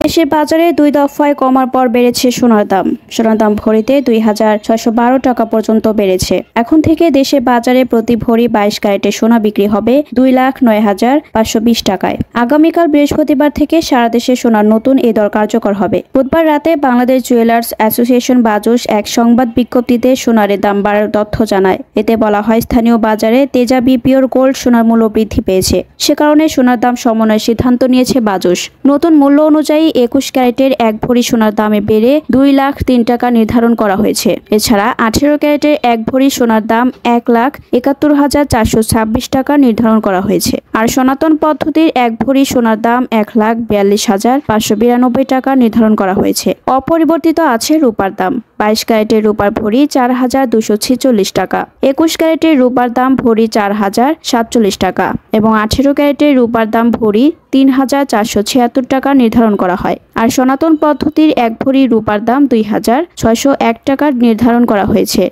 দেশের বাজারে 2 দফায় কমার পর বেড়েছে সোনার দাম। সোনার দাম ভরিতে 2612 টাকা পর্যন্ত বেড়েছে। এখন থেকে দেশের বাজারে প্রতি ভরি 22 ক্যারেটের সোনা বিক্রি হবে 2,09,520 টাকায়। আগামীকাল বৃহস্পতিবার থেকে সারা দেশে সোনার নতুন এই দর কার্যকর হবে। বুধবার রাতে বাংলাদেশ জুয়েলার্স অ্যাসোসিয়েশন বাজুস এক সংবাদ বিজ্ঞপ্তিতে সোনারের দাম বাড়ার তথ্য জানায়। এতে বলা হয়, স্থানীয় বাজারে তেজাবি পিওর গোল্ড সোনার মূল্য বৃদ্ধি পেয়েছে। সে কারণে সোনার দাম সমন্বয়ের সিদ্ধান্ত নিয়েছে বাজুস। নতুন মূল্য অনুযায়ী 21 ক্যারেটের 1 ভরি সোনার দামে বেড়ে 2,03 টাকা নির্ধারণ করা হয়েছে। এছাড়া 18 ক্যারেটের 1 ভরি সোনার দাম 1,71,426 টাকা নির্ধারণ করা হয়েছে। আর সনাতন পদ্ধতির 1 ভরি সোনার দাম 1,42,592 টাকা নির্ধারণ করা হয়েছে। অপরিবর্তিত আছে রূপার দাম। 22 ক্যারেটের রূপার ভরি 4,246 টাকা, 21 ক্যারেটের রূপার দাম ভরি 4,047 টাকা এবং 18 ক্যারেটের রূপার দাম ভরি 3,476 টাকা নির্ধারণ করা হয়। আর সনাতন পদ্ধতির 1 ভরি রূপার দাম 2,601 টাকা নির্ধারণ করা হয়েছে।